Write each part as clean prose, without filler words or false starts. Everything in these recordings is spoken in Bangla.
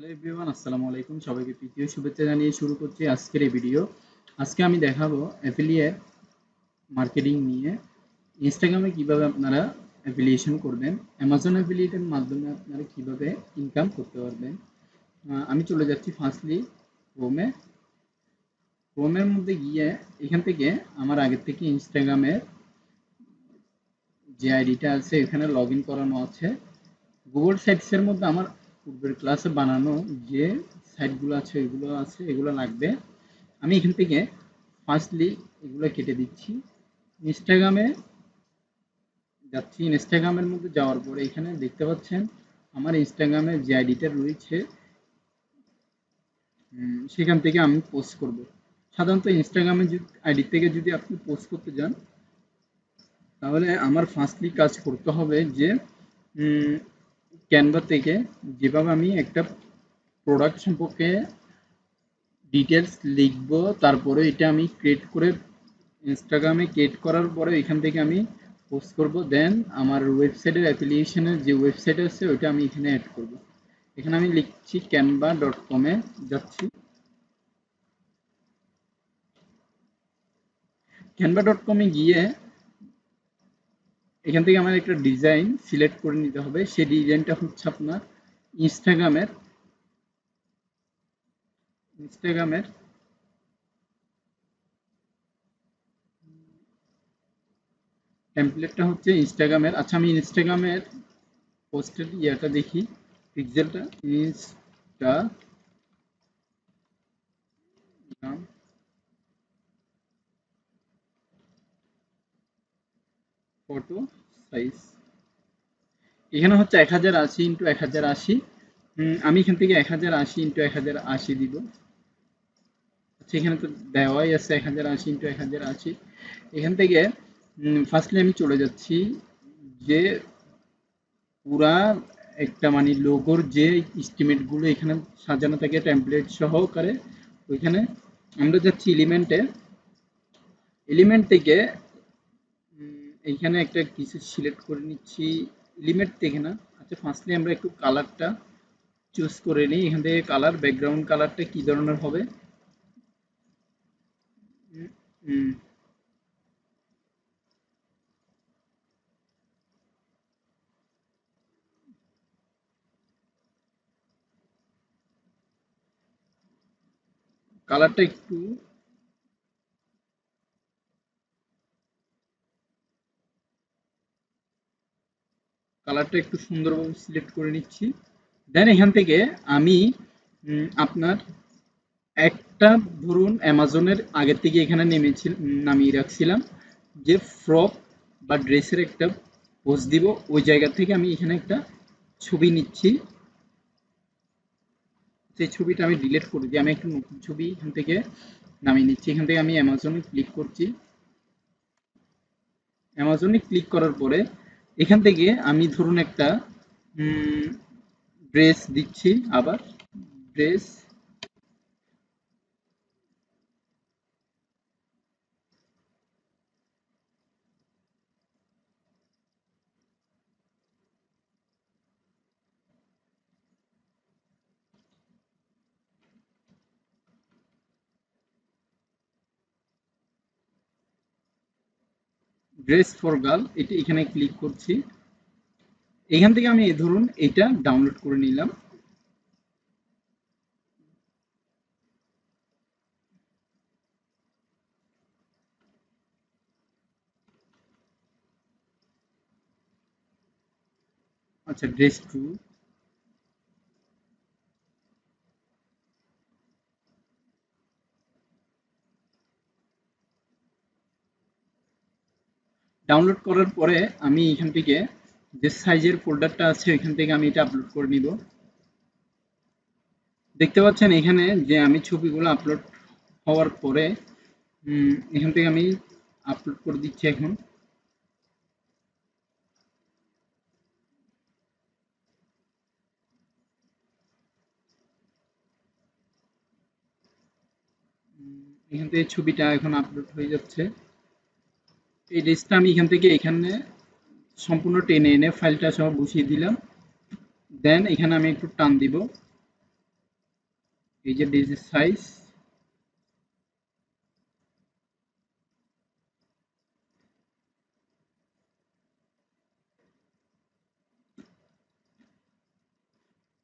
হ্যালো এভরিওয়ান, আসসালামু আলাইকুম। সবাইকে তৃতীয় শুভেচ্ছা জানিয়ে শুরু করছি আজকের এই ভিডিও। আজকে আমি দেখাবো অ্যাফিলিয়েট মার্কেটিং নিয়ে। ইনস্টাগ্রামে কিভাবে আপনারা অ্যাফিলিয়েশন করবেন, অ্যামাজন অ্যাফিলিয়েটের মাধ্যমে আপনারা কিভাবে ইনকাম করতে পারবেন। আমি চলে যাচ্ছি ফার্স্টলি ক্রোমে। ক্রোমের মধ্যে গিয়ে এখান থেকে আমার আগের থেকে ইনস্টাগ্রামের যে আইডিটা আছে এখানে লগ ইন করানো আছে। গুগল সাইটসের মধ্যে আমার পূর্বের ক্লাসে বানানো যে সাইটগুলো আছে এগুলো লাগবে। আমি এখান থেকে ফার্স্টলি এগুলো কেটে দিচ্ছি। ইনস্টাগ্রামে যাচ্ছি। ইনস্টাগ্রামের মধ্যে যাওয়ার পরে এখানে দেখতে পাচ্ছেন আমার ইনস্টাগ্রামের যে আইডিটা রয়েছে সেখান থেকে আমি পোস্ট করব। সাধারণত ইনস্টাগ্রামে আইডি থেকে যদি আপনি পোস্ট করতে যান তাহলে আমার ফার্স্টলি কাজ করতে হবে যে ক্যানভা থেকে যেভাবে আমি একটা প্রোডাক্ট সম্পর্কে ডিটেলস লিখব, তারপরে এটা আমি ক্রিয়েট করে ইনস্টাগ্রামে ক্রিয়েট করার পরে এখান থেকে আমি পোস্ট করব। দেন আমার ওয়েবসাইটের অ্যাপ্লিকেশনের যে ওয়েবসাইট আছে ওইটা আমি এখানে অ্যাড করব। এখানে আমি লিখছি canva.com-এ যাচ্ছি। canva.com-এ গিয়ে এখান থেকে আমার একটা ডিজাইন সিলেক্ট করে নিতে হবে। সেই ডিজাইনটা হচ্ছে আপনার ইনস্টাগ্রামের ইনস্টাগ্রামের টেমপ্লেটটা হচ্ছে ইনস্টাগ্রামের। আচ্ছা, আমি ইনস্টাগ্রামের পোস্টের ইয়েটা দেখি, পিক্সেলটা। ইনস্টাগ্রাম ফটো সাইজ এখানে হচ্ছে 1080 ইন্টু 1080। আমি এখান থেকে 1080 ইন্টু 1080 দিব। আচ্ছা, এখানে তো দেওয়াই আছে 1080 ইন্টু 1080। এখান থেকে ফার্স্টলি আমি চলে যাচ্ছি যে পুরা একটা মানে লোগোর যে এস্টিমেটগুলো এখানে সাজানো থাকে টেমপ্লেট সহকারে, ওইখানে আমরা যাচ্ছি এলিমেন্টে। এলিমেন্ট থেকে এইখানে একটা কিছু সিলেক্ট করে নিচ্ছি এলিমেন্ট থেকে না। আচ্ছা, ফার্স্টলি আমরা একটু কালারটা চুজ করে নিই। এখান থেকে কালার, ব্যাকগ্রাউন্ড কালারটা কি ধরনের হবে। কালারটা একটু কালারটা একটু সুন্দরভাবে সিলেক্ট করে নিচ্ছি। দেন এখান থেকে আমি আপনার একটা, ধরুন অ্যামাজনের আগের থেকে এখানে নামিয়ে রাখছিলাম যে ফ্রক বা ড্রেসের একটা পোস্ট দিব। ওই জায়গা থেকে আমি এখানে একটা ছবি নিচ্ছি। সেই ছবিটা আমি ডিলিট করে দিই। আমি একটা নতুন ছবি এখান থেকে নামিয়ে নিচ্ছি। এখান থেকে আমি অ্যামাজনে ক্লিক করছি। অ্যামাজনে ক্লিক করার পরে এখান থেকে আমি ধরুন একটা ড্রেস দিচ্ছি। আবার ড্রেস ড্রেস ফর গার্ল, এটা এখানে ক্লিক করছি। এখান থেকে আমি ধরুন এটা ডাউনলোড করে নিলাম। আচ্ছা, ড্রেস টু ডাউনলোড করার পরে আমি এখান থেকে যে সাইজের ফোল্ডারটা আছে এখান থেকে আমি এটা আপলোড করে নিব। দেখতে পাচ্ছেন এখানে যে আমি ছবিগুলো আপলোড হওয়ার পরে এখান থেকে আমি আপলোড করে দিচ্ছি। এখন এখান থেকে ছবিটা এখন আপলোড হয়ে যাচ্ছে। এই ড্রেসটা আমি এখান থেকে এখানে সম্পূর্ণ টেনে এনে ফাইলটা সহ বসিয়ে দিলাম। দেন এখানে আমি একটু টান দিব। এই যে ডিজিট সাইজ,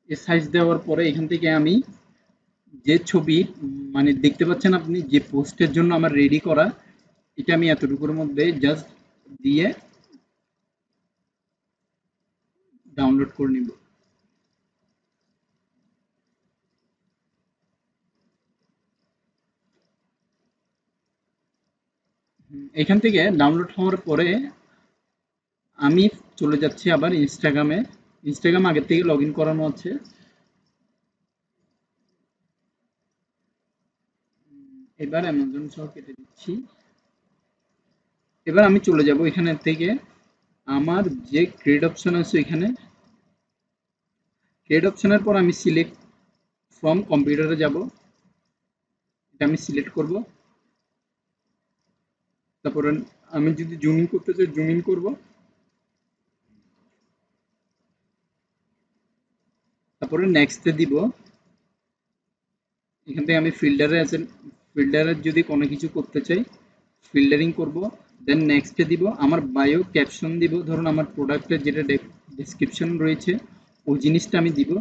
এই সাইজ দেওয়ার পরে এখান থেকে আমি যে ছবি মানে দেখতে পাচ্ছেন আপনি যে পোস্টের জন্য আমার রেডি করা, এটা আমি এতটুকুর মধ্যে জাস্ট দিয়ে ডাউনলোড করে নিব। এখান থেকে ডাউনলোড হওয়ার পরে আমি চলে যাচ্ছি আবার ইনস্টাগ্রামে। ইনস্টাগ্রাম আগের থেকে লগ ইন করানো আছে। এবার অ্যামাজন সহ কেটে দিচ্ছি। এবার আমি চলে যাব এখানে থেকে আমার যে ক্রিয়েট অপশন আছে এখানে, ক্রিয়েট অপশনের পর আমি সিলেক্ট ফ্রম কম্পিউটারে যাব, এটা আমি সিলেক্ট করব। তারপরে আমি যদি জুম ইন করতে চাই জুম ইন করব। তারপরে নেক্সটে দিব। এখান থেকে আমি ফিল্টারে আছে, ফিল্টারের যদি কোনো কিছু করতে চাই ফিল্টারিং করব। দেন নেক্সটে দিব, আমার বায়ো ক্যাপশন দিব, ধরুন আমার প্রোডাক্টের যেটা ডেসক্রিপশন রয়েছে ওই জিনিসটা আমি দিব।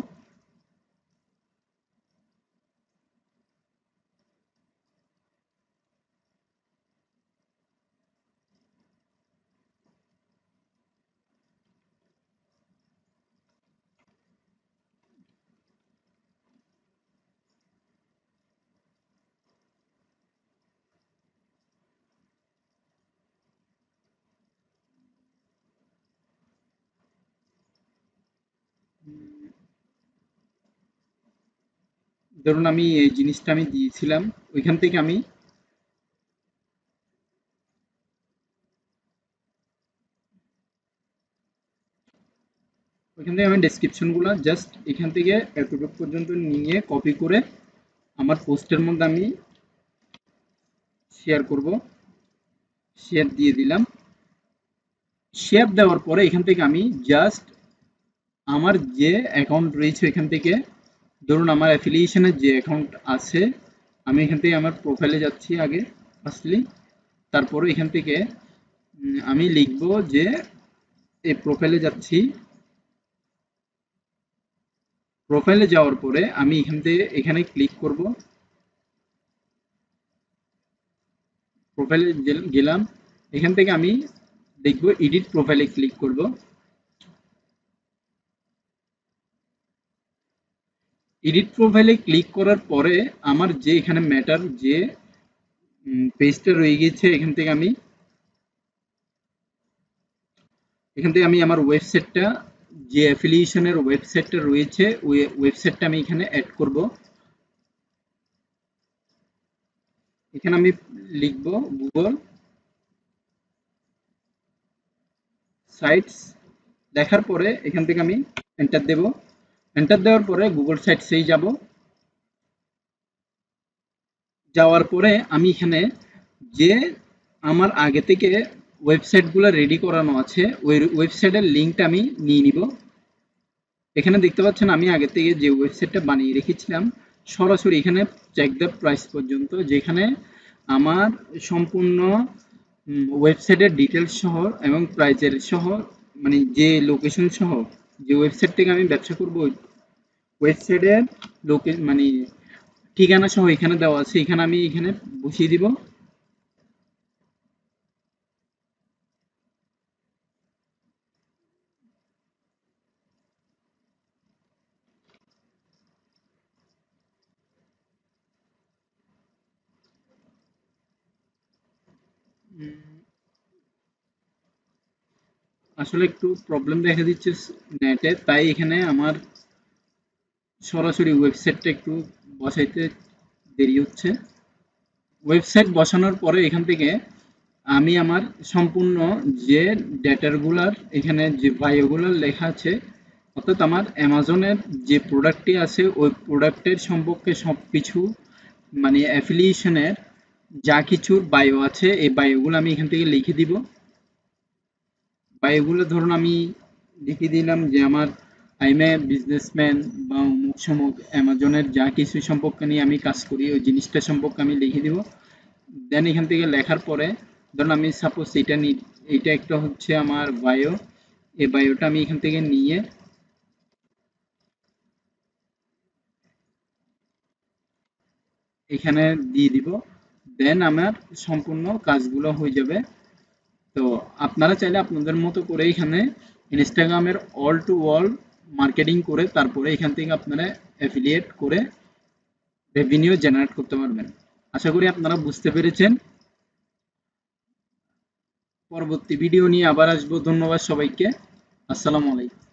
ধরুন আমি এই জিনিসটা আমি দিয়েছিলাম, ওইখান থেকে আমি ডেসক্রিপশনগুলো জাস্ট এখান থেকে এতটুকু পর্যন্ত নিয়ে কপি করে আমার পোস্টের মধ্যে আমি শেয়ার করব। শেয়ার দিয়ে দিলাম। শেয়ার দেওয়ার পরে এখান থেকে আমি জাস্ট আমার যে অ্যাকাউন্ট রয়েছে এখান থেকে, ধরুন আমার অ্যাফিলিয়েশনের যে অ্যাকাউন্ট আছে, আমি এখান থেকে আমার প্রোফাইলে যাচ্ছি আগে ফার্স্টলি। তারপরে এখান থেকে আমি লিখব যে এই প্রোফাইলে যাচ্ছি। প্রোফাইলে যাওয়ার পরে আমি এখান থেকে এখানে ক্লিক করব। প্রোফাইলে গেলাম। এখান থেকে আমি দেখব এডিট প্রোফাইলে ক্লিক করব। এডিট প্রোফাইলে ক্লিক করার পরে আমার যে এখানে ম্যাটার যে পেজটা রয়ে গেছে, এখান থেকে আমি আমার ওয়েবসাইটটা, যে অ্যাফিলিয়েশনের ওয়েবসাইটটা রয়েছে ওই ওয়েবসাইটটা আমি এখানে অ্যাড করব। এখানে আমি লিখব গুগল সাইটস। লেখার পরে এখান থেকে আমি এন্টার দেব। এন্টার দেওয়ার পরে গুগল সাইটসেই যাব। যাওয়ার পরে আমি এখানে যে আমার আগে থেকে ওয়েবসাইটগুলো রেডি করানো আছে ওই ওয়েবসাইটের লিঙ্কটা আমি নিয়ে নিব। এখানে দেখতে পাচ্ছেন আমি আগে থেকে যে ওয়েবসাইটটা বানিয়ে রেখেছিলাম, সরাসরি এখানে চেক দ্য প্রাইস পর্যন্ত, যেখানে আমার সম্পূর্ণ ওয়েবসাইটের ডিটেলস সহ এবং প্রাইজের সহ, মানে যে লোকেশন সহ যে ওয়েবসাইট থেকে আমি ব্যবসা করব ওই ওয়েবসাইটের মানে ঠিকানা সহ এখানে দেওয়া আছে। এখানে আমি এখানে বসিয়ে দিব। আসলে একটু প্রবলেম দেখা দিচ্ছে নেটে, তাই এখানে আমার সরাসরি ওয়েবসাইটটা একটু বসাইতে দেরি হচ্ছে। ওয়েবসাইট বসানোর পরে এখান থেকে আমি আমার সম্পূর্ণ যে ডেটারগুলার এখানে যে বায়োগুলার লেখা আছে, অর্থাৎ আমার অ্যামাজনের যে প্রোডাক্টটি আছে ওই প্রোডাক্টের সম্পর্কে সব কিছু, মানে অ্যাফিলিয়েশনের যা কিছুর বায়ো আছে এই বায়োগুলো আমি এখান থেকে লিখে দিব। বায়োগুলো ধরুন আমি লিখে দিলাম যে আমার আই এম এ বিজনেসম্যান বা অমুক সমুক অ্যামাজনের যা কিছু সম্পর্কে নিয়ে আমি কাজ করি ওই জিনিসটা সম্পর্কে আমি লিখে দিব। দেন এখান থেকে লেখার পরে ধরুন আমি সাপোজ এইটা একটা হচ্ছে আমার বায়ো, এই বায়োটা আমি এখান থেকে নিয়ে এখানে দিয়ে দিব। দেন আমার সম্পূর্ণ কাজগুলো হয়ে যাবে। তো আপনারা চাইলে আপনাদের মতো করে এখানে ইনস্টাগ্রামের অল টু অল মার্কেটিং করে তারপরে এখান থেকে আপনারা অ্যাফিলিয়েট করে রেভিনিউ জেনারেট করতে পারবেন। আশা করি আপনারা বুঝতে পেরেছেন। পরবর্তী ভিডিও নিয়ে আবার আসবো। ধন্যবাদ সবাইকে। আসসালামু আলাইকুম।